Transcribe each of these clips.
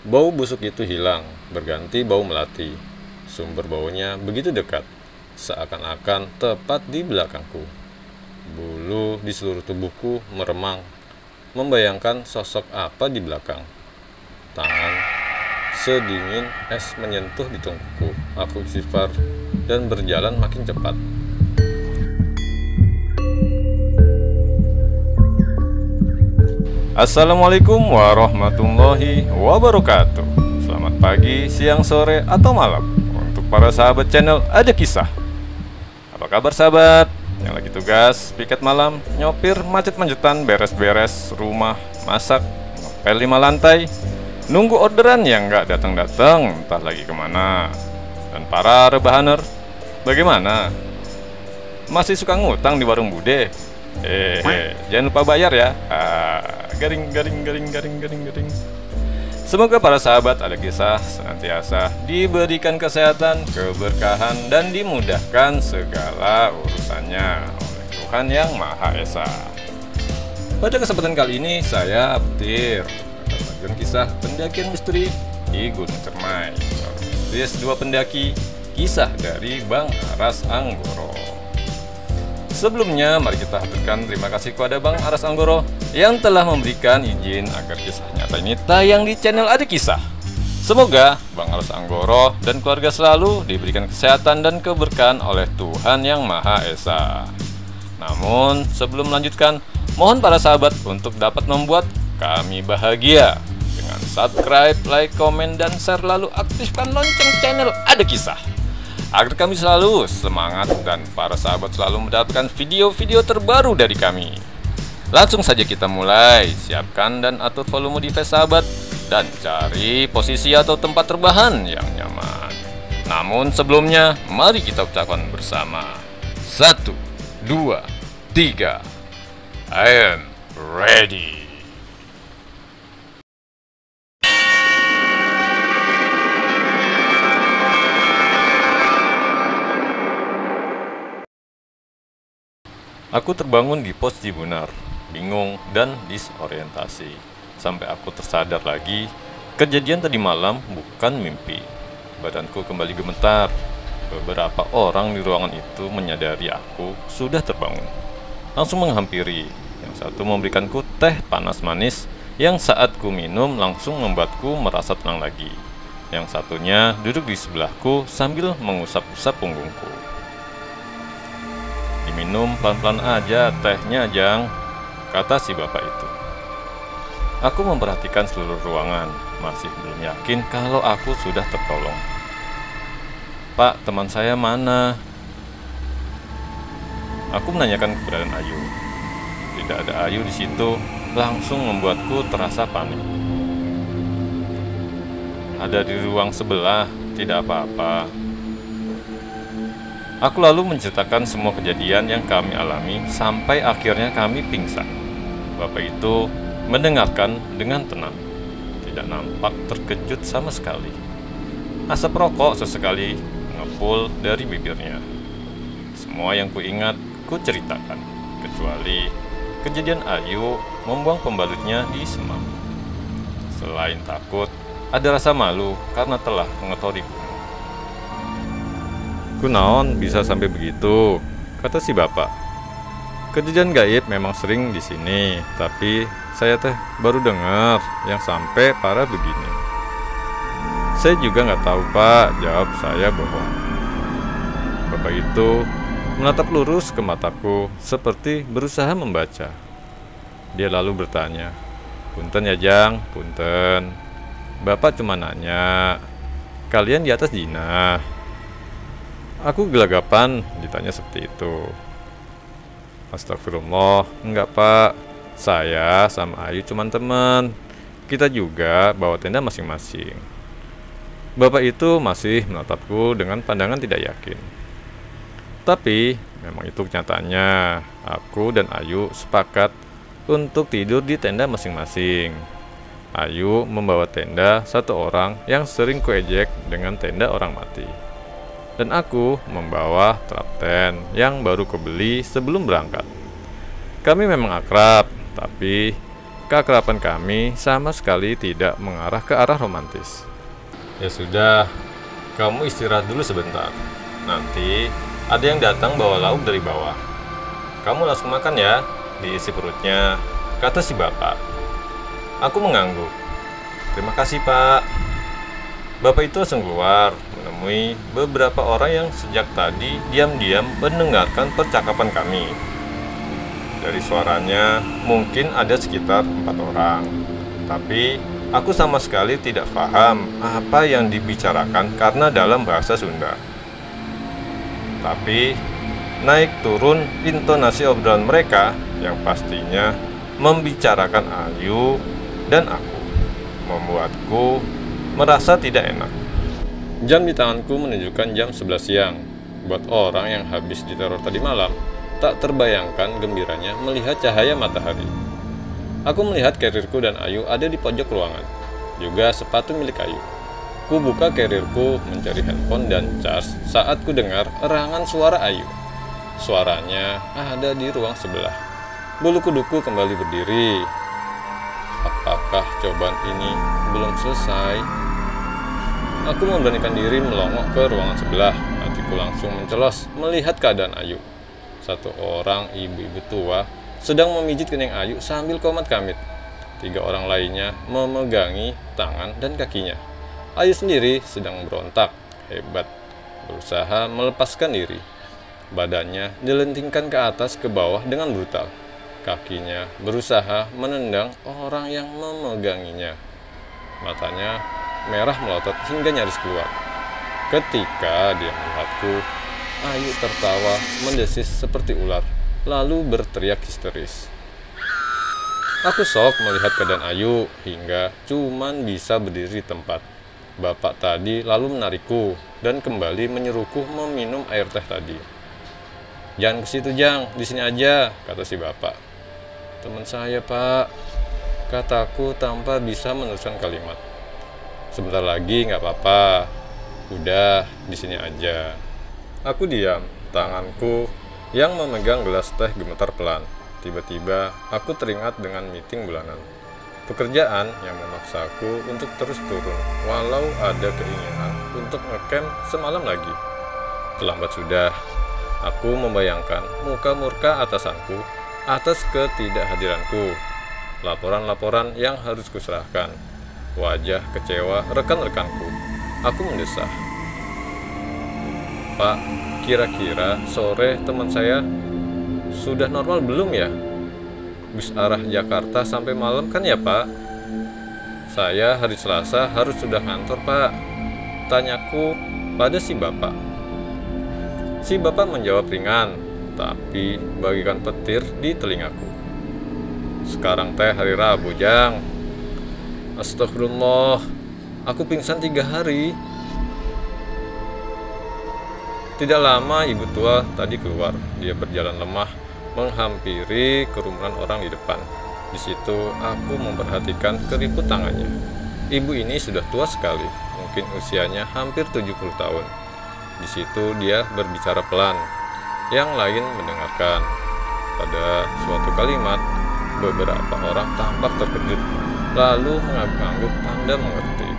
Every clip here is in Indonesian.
Bau busuk itu hilang, berganti bau melati. Sumber baunya begitu dekat, seakan-akan tepat di belakangku. Bulu di seluruh tubuhku meremang, membayangkan sosok apa di belakang. Tangan sedingin es menyentuh di tungkuku. Aku istighfar dan berjalan makin cepat. Assalamualaikum warahmatullahi wabarakatuh. Selamat pagi, siang, sore, atau malam untuk para sahabat channel Ada Kisah. Apa kabar sahabat? Yang lagi tugas, piket malam, nyopir, macet-macetan, beres-beres rumah, masak, ngepel 5 lantai, nunggu orderan yang nggak datang-datang, entah lagi kemana. Dan para rebahaner, bagaimana? Masih suka ngutang di warung bude? Jangan lupa bayar ya. Garing. Semoga para sahabat Ada Kisah senantiasa diberikan kesehatan, keberkahan, dan dimudahkan segala urusannya oleh Tuhan Yang Maha Esa. Pada kesempatan kali ini saya Petir akan membagikan kisah pendakian misteri di Gunung Cermai. S2 pendaki, kisah dari Bang Aras Anggoro. Sebelumnya, mari kita haturkan terima kasih kepada Bang Aras Anggoro yang telah memberikan izin agar kisah nyata ini tayang di channel Ada Kisah. Semoga Bang Aras Anggoro dan keluarga selalu diberikan kesehatan dan keberkahan oleh Tuhan Yang Maha Esa. Namun, sebelum melanjutkan, mohon para sahabat untuk dapat membuat kami bahagia dengan subscribe, like, komen, dan share, lalu aktifkan lonceng channel Ada Kisah agar kami selalu semangat dan para sahabat selalu mendapatkan video-video terbaru dari kami. Langsung saja kita mulai. Siapkan dan atur volume device sahabat dan cari posisi atau tempat terbahan yang nyaman. Namun sebelumnya, mari kita ucapkan bersama 1, 2, 3. I am ready. Aku terbangun di pos Cibunar, bingung dan disorientasi. Sampai aku tersadar lagi, kejadian tadi malam bukan mimpi. Badanku kembali gemetar. Beberapa orang di ruangan itu menyadari aku sudah terbangun. Langsung menghampiri. Yang satu memberikanku teh panas manis yang saat ku minum langsung membuatku merasa tenang lagi. Yang satunya duduk di sebelahku sambil mengusap-usap punggungku. Diminum pelan-pelan aja tehnya, Jang, kata si bapak itu. Aku memperhatikan seluruh ruangan, masih belum yakin kalau aku sudah tertolong. Pak, teman saya mana? Aku menanyakan keberadaan Ayu. Tidak ada Ayu di situ, langsung membuatku terasa panik. Ada di ruang sebelah, tidak apa-apa. Aku lalu menceritakan semua kejadian yang kami alami sampai akhirnya kami pingsan. Bapak itu mendengarkan dengan tenang, tidak nampak terkejut sama sekali. Asap rokok sesekali mengepul dari bibirnya. Semua yang kuingat, ku ceritakan, kecuali kejadian Ayu membuang pembalutnya di semam. Selain takut, ada rasa malu karena telah mengotoriku. Kunaon bisa sampai begitu, kata si bapak. Kejadian gaib memang sering di sini, tapi saya baru dengar yang sampai parah begini. Saya juga nggak tahu pak, jawab saya bohong. Bapak itu menatap lurus ke mataku seperti berusaha membaca. Dia lalu bertanya, punten ya Jang, punten. Bapak cuma nanya, kalian di atas jinah? Aku gelagapan ditanya seperti itu. Astagfirullah, enggak pak. Saya sama Ayu cuman teman. Kita juga bawa tenda masing-masing. Bapak itu masih menatapku dengan pandangan tidak yakin. Tapi memang itu kenyataannya. Aku dan Ayu sepakat untuk tidur di tenda masing-masing. Ayu membawa tenda satu orang yang sering kuejek dengan tenda orang mati. Dan aku membawa trapten yang baru kubeli sebelum berangkat. Kami memang akrab, tapi keakraban kami sama sekali tidak mengarah ke arah romantis. Ya sudah, kamu istirahat dulu sebentar. Nanti ada yang datang bawa lauk dari bawah. Kamu langsung makan ya, diisi perutnya, kata si bapak. Aku mengangguk. Terima kasih, Pak. Bapak itu langsung keluar, menemui beberapa orang yang sejak tadi diam-diam mendengarkan percakapan kami. Dari suaranya, mungkin ada sekitar 4 orang. Tapi, aku sama sekali tidak paham apa yang dibicarakan karena dalam bahasa Sunda. Tapi, naik turun intonasi obrolan mereka yang pastinya membicarakan Ayu dan aku membuatku merasa tidak enak. Jam di tanganku menunjukkan jam 11 siang. Buat orang yang habis diteror tadi malam, tak terbayangkan gembiranya melihat cahaya matahari. Aku melihat karirku dan Ayu ada di pojok ruangan, juga sepatu milik Ayu. Ku buka karirku mencari handphone dan charge saat ku dengar erangan suara Ayu. Suaranya ada di ruang sebelah. Bulu kuduku kembali berdiri. Apakah cobaan ini belum selesai? Aku memberanikan diri melongok ke ruangan sebelah. Hatiku langsung mencelos melihat keadaan Ayu. Satu orang ibu-ibu tua sedang memijit kening Ayu sambil komat-kamit. 3 orang lainnya memegangi tangan dan kakinya. Ayu sendiri sedang berontak hebat, berusaha melepaskan diri. Badannya dilentingkan ke atas ke bawah dengan brutal. Kakinya berusaha menendang orang yang memeganginya. Matanya merah melotot hingga nyaris keluar. Ketika dia melihatku, Ayu tertawa mendesis seperti ular, lalu berteriak histeris. Aku shock melihat keadaan Ayu hingga cuman bisa berdiri di tempat. Bapak tadi lalu menarikku dan kembali menyuruhku meminum air teh tadi. Jangan ke situ, Jang, di sini aja, kata si bapak. Teman saya, Pak, kataku tanpa bisa meneruskan kalimat. Sebentar lagi nggak apa-apa, udah di sini aja. Aku diam, tanganku yang memegang gelas teh gemetar pelan. Tiba-tiba aku teringat dengan meeting bulanan. Pekerjaan yang memaksaku untuk terus turun, walau ada keinginan untuk ngecamp semalam lagi. Terlambat sudah, aku membayangkan muka murka atasanku atas ketidakhadiranku, laporan-laporan yang harus kuserahkan, wajah kecewa rekan-rekanku. Aku mendesah. Pak, kira-kira sore teman saya sudah normal belum ya? Bis arah Jakarta sampai malam kan ya, Pak? Saya hari Selasa harus sudah kantor, Pak, tanyaku pada si bapak. Si bapak menjawab ringan, tapi bagikan petir di telingaku. Sekarang teh hari Rabu, Jang. Astagfirullah, aku pingsan 3 hari. Tidak lama ibu tua tadi keluar. Dia berjalan lemah menghampiri kerumunan orang di depan. Di situ aku memperhatikan keriput tangannya. Ibu ini sudah tua sekali, mungkin usianya hampir 70 tahun. Di situ dia berbicara pelan. Yang lain mendengarkan. Pada suatu kalimat, beberapa orang tampak terkejut, lalu mengangguk tanda mengerti.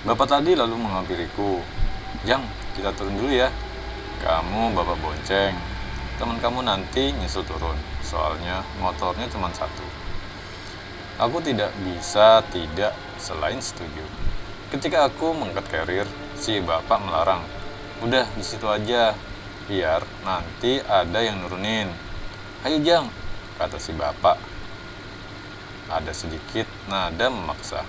Bapak tadi lalu menghampiriku. Jang, kita turun dulu ya. Kamu bapak bonceng. Teman kamu nanti nyusul turun. Soalnya motornya cuma 1. Aku tidak bisa tidak selain setuju. Ketika aku mengangkat carrier, si bapak melarang. Udah di situ aja, biar nanti ada yang nurunin. Ayo Jang, kata si bapak. Ada sedikit nada memaksa.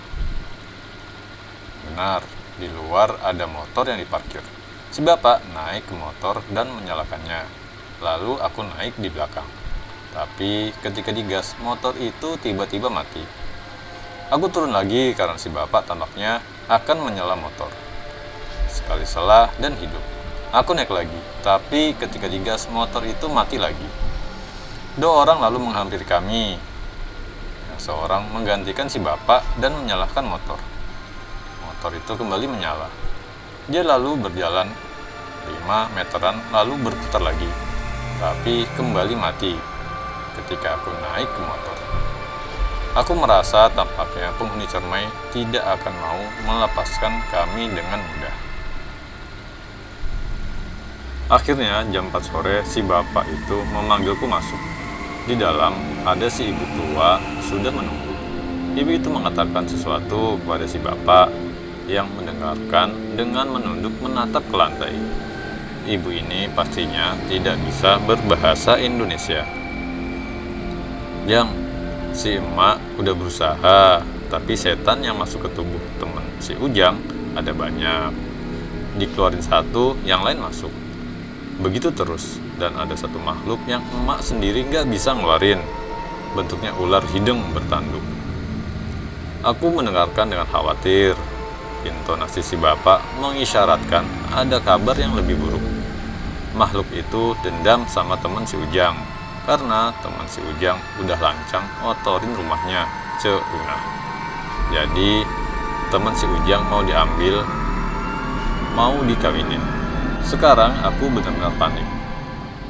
Benar, di luar ada motor yang diparkir. Si bapak naik ke motor dan menyalakannya. Lalu aku naik di belakang. Tapi ketika digas, motor itu tiba-tiba mati. Aku turun lagi karena si bapak tampaknya akan menyala motor. Sekali salah dan hidup. Aku naik lagi, tapi ketika digas motor itu mati lagi. 2 orang lalu menghampiri kami. Yang seorang menggantikan si bapak dan menyalakan motor. Motor itu kembali menyala. Dia lalu berjalan 5 meteran lalu berputar lagi, tapi kembali mati. ketika aku naik ke motor. Aku merasa tampaknya penghuni Cermai tidak akan mau melepaskan kami dengan mudah. Akhirnya jam 4 sore si bapak itu memanggilku masuk. Di dalam ada si ibu tua sudah menunggu. Ibu itu mengatakan sesuatu kepada si bapak yang mendengarkan dengan menunduk menatap ke lantai. Ibu ini pastinya tidak bisa berbahasa Indonesia. Yang si emak udah berusaha, tapi setan yang masuk ke tubuh teman si Ujang ada banyak. Dikeluarin satu, yang lain masuk. Begitu terus, dan ada satu makhluk yang emak sendiri nggak bisa ngeluarin. Bentuknya ular hidung bertanduk. Aku mendengarkan dengan khawatir. Intonasi si bapak mengisyaratkan ada kabar yang lebih buruk. Makhluk itu dendam sama teman si Ujang, karena teman si Ujang udah lancang ngotorin rumahnya, Una. Jadi, teman si Ujang mau diambil, mau dikawinin. Sekarang aku benar-benar panik.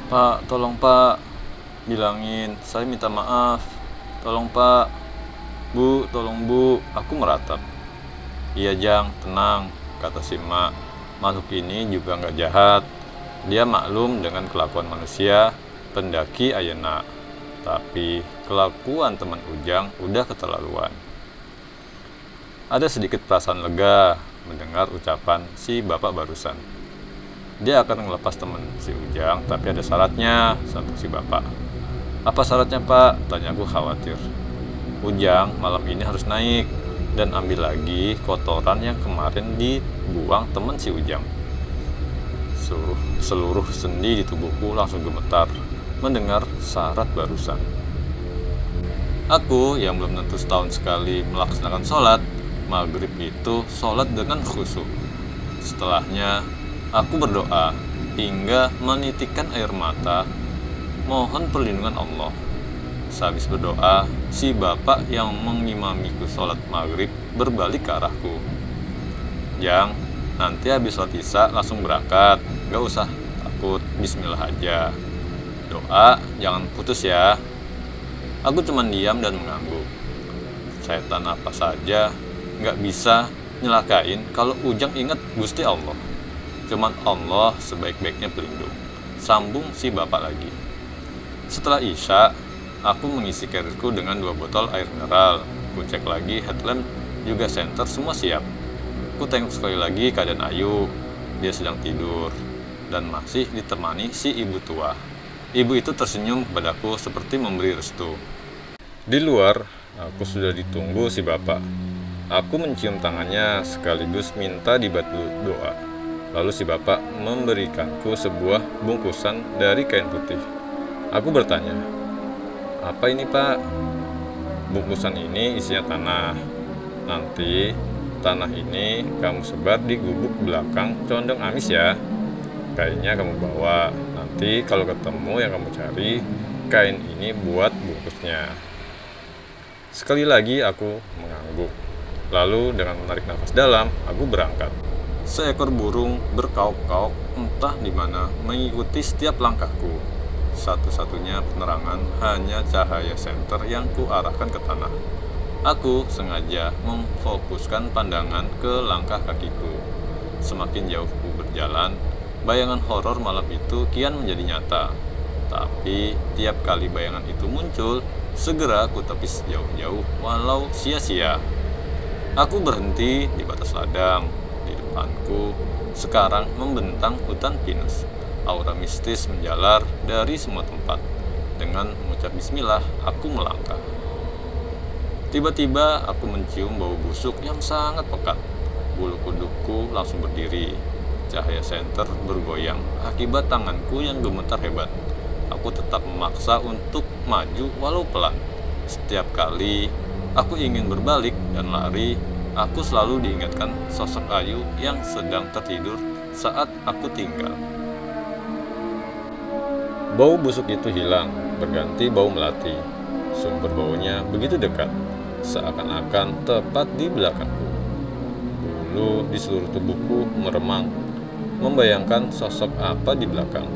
Pak, tolong pak, bilangin saya minta maaf. Tolong pak. Bu, tolong bu, aku meratap. Iya Jang, tenang, kata si emak. Makhluk ini juga nggak jahat. Dia maklum dengan kelakuan manusia, pendaki ayeuna. Tapi kelakuan teman Ujang udah keterlaluan. Ada sedikit perasaan lega mendengar ucapan si bapak barusan. Dia akan ngelepas teman si Ujang, tapi ada syaratnya, satu si bapak. Apa syaratnya pak? Tanyaku khawatir. Ujang malam ini harus naik dan ambil lagi kotoran yang kemarin dibuang teman si Ujang. Seluruh sendi di tubuhku langsung gemetar mendengar syarat barusan. Aku yang belum tentu setahun sekali melaksanakan sholat maghrib itu sholat dengan khusyuk. Setelahnya aku berdoa hingga menitikkan air mata, mohon perlindungan Allah. Sehabis berdoa, si bapak yang mengimamiku sholat maghrib berbalik ke arahku. Jang, nanti habis sholat isya langsung berangkat, gak usah takut, bismillah aja. Doa jangan putus ya. Aku cuman diam dan mengangguk. Setan apa saja gak bisa nyelakain kalau Ujang ingat Gusti Allah. Cuman Allah sebaik-baiknya pelindung. Sambung si bapak lagi. Setelah isya, aku mengisi carrierku dengan 2 botol air mineral. Ku cek lagi headlamp juga senter semua siap. Ku tengok sekali lagi keadaan Ayu. Dia sedang tidur dan masih ditemani si ibu tua. Ibu itu tersenyum kepadaku seperti memberi restu. Di luar, aku sudah ditunggu si bapak. Aku mencium tangannya sekaligus minta dibantu doa. Lalu si bapak memberikanku sebuah bungkusan dari kain putih. Aku bertanya, apa ini pak? Bungkusan ini isinya tanah. Nanti tanah ini kamu sebar di gubuk belakang condong amis ya. Kainnya kamu bawa. Nanti kalau ketemu yang kamu cari, kain ini buat bungkusnya. Sekali lagi aku mengangguk. Lalu dengan menarik nafas dalam, aku berangkat. Seekor burung berkauk-kauk entah di mana mengikuti setiap langkahku. Satu-satunya penerangan hanya cahaya senter yang kuarahkan ke tanah. Aku sengaja memfokuskan pandangan ke langkah kakiku. Semakin jauh ku berjalan, bayangan horor malam itu kian menjadi nyata. Tapi tiap kali bayangan itu muncul, segera ku tepis jauh-jauh walau sia-sia. Aku berhenti di batas ladang. Di depanku sekarang membentang hutan pinus. Aura mistis menjalar dari semua tempat. Dengan mengucap bismillah, aku melangkah. Tiba-tiba aku mencium bau busuk yang sangat pekat. Bulu kudukku langsung berdiri. Cahaya senter bergoyang akibat tanganku yang gemetar hebat. Aku tetap memaksa untuk maju walau pelan. Setiap kali aku ingin berbalik dan lari, aku selalu diingatkan sosok Ayu yang sedang tertidur saat aku tinggal. Bau busuk itu hilang, berganti bau melati. Sumber baunya begitu dekat, seakan-akan tepat di belakangku. Bulu di seluruh tubuhku meremang, membayangkan sosok apa di belakang.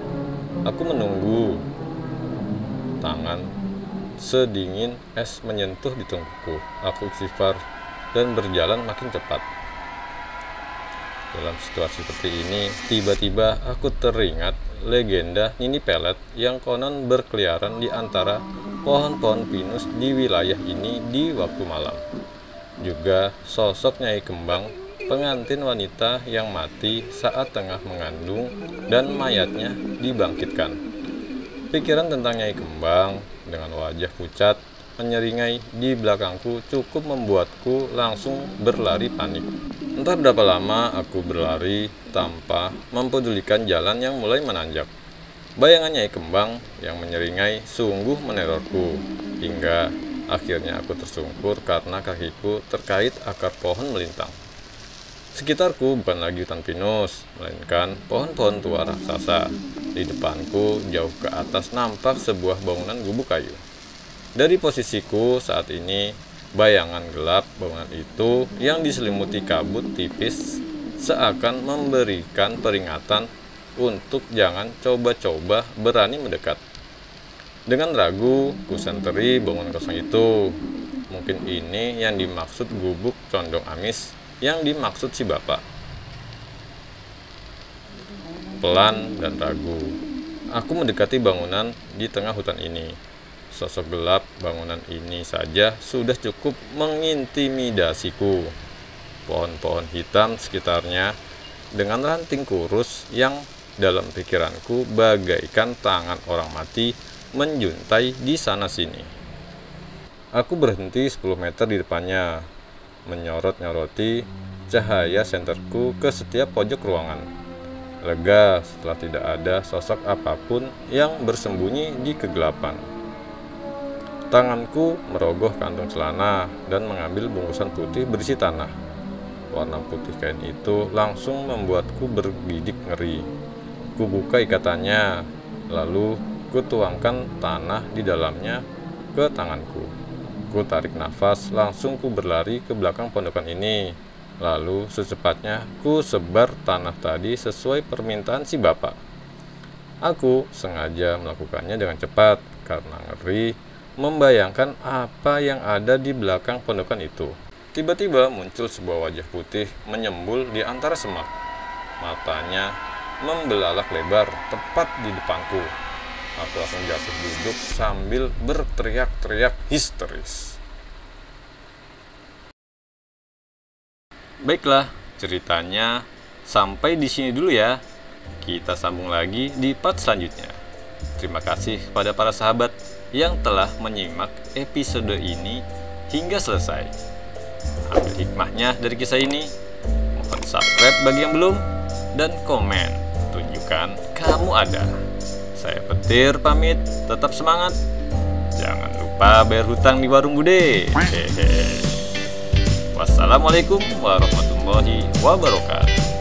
Aku menunggu. Tangan sedingin es menyentuh di tengkukku. Aku istighfar dan berjalan makin cepat. Dalam situasi seperti ini, tiba-tiba aku teringat legenda Nini Pelet yang konon berkeliaran di antara pohon-pohon pinus di wilayah ini di waktu malam. Juga sosok Nyai Kembang, pengantin wanita yang mati saat tengah mengandung dan mayatnya dibangkitkan. Pikiran tentang Nyai Kembang dengan wajah pucat menyeringai di belakangku cukup membuatku langsung berlari panik. Entah berapa lama aku berlari tanpa mempedulikan jalan yang mulai menanjak. Bayangan Nyai Kembang yang menyeringai sungguh menerorku, hingga akhirnya aku tersungkur karena kakiku terkait akar pohon melintang. Sekitarku bukan lagi hutan pinus, melainkan pohon-pohon tua raksasa. Di depanku, jauh ke atas nampak sebuah bangunan gubuk kayu. Dari posisiku saat ini, bayangan gelap bangunan itu yang diselimuti kabut tipis seakan memberikan peringatan untuk jangan coba-coba berani mendekat. Dengan ragu, kusenteri bangunan kosong itu. Mungkin ini yang dimaksud gubuk condong amis yang dimaksud si bapak. Pelan dan ragu, aku mendekati bangunan di tengah hutan ini. Sosok gelap bangunan ini saja sudah cukup mengintimidasiku. Pohon-pohon hitam sekitarnya dengan ranting kurus yang dalam pikiranku bagaikan tangan orang mati menjuntai di sana-sini. Aku berhenti 10 meter di depannya, menyorot-nyoroti cahaya senterku ke setiap pojok ruangan. Lega setelah tidak ada sosok apapun yang bersembunyi di kegelapan. Tanganku merogoh kantung celana dan mengambil bungkusan putih berisi tanah. Warna putih kain itu langsung membuatku bergidik ngeri. Kubuka ikatannya, lalu kutuangkan tanah di dalamnya ke tanganku. Ku tarik nafas, langsung ku berlari ke belakang pondokan ini. Lalu secepatnya ku sebar tanah tadi sesuai permintaan si bapak. Aku sengaja melakukannya dengan cepat karena ngeri membayangkan apa yang ada di belakang pondokan itu. Tiba-tiba muncul sebuah wajah putih menyembul di antara semak. Matanya membelalak lebar tepat di depanku. Aku langsung jatuh duduk sambil berteriak-teriak histeris. Baiklah, ceritanya sampai di sini dulu ya. Kita sambung lagi di part selanjutnya. Terima kasih kepada para sahabat yang telah menyimak episode ini hingga selesai. Ambil hikmahnya dari kisah ini. Mohon subscribe bagi yang belum dan komen tunjukkan kamu ada. Saya Petir pamit, tetap semangat. Jangan lupa bayar hutang di warung Bude. Hehe. Wassalamualaikum warahmatullahi wabarakatuh.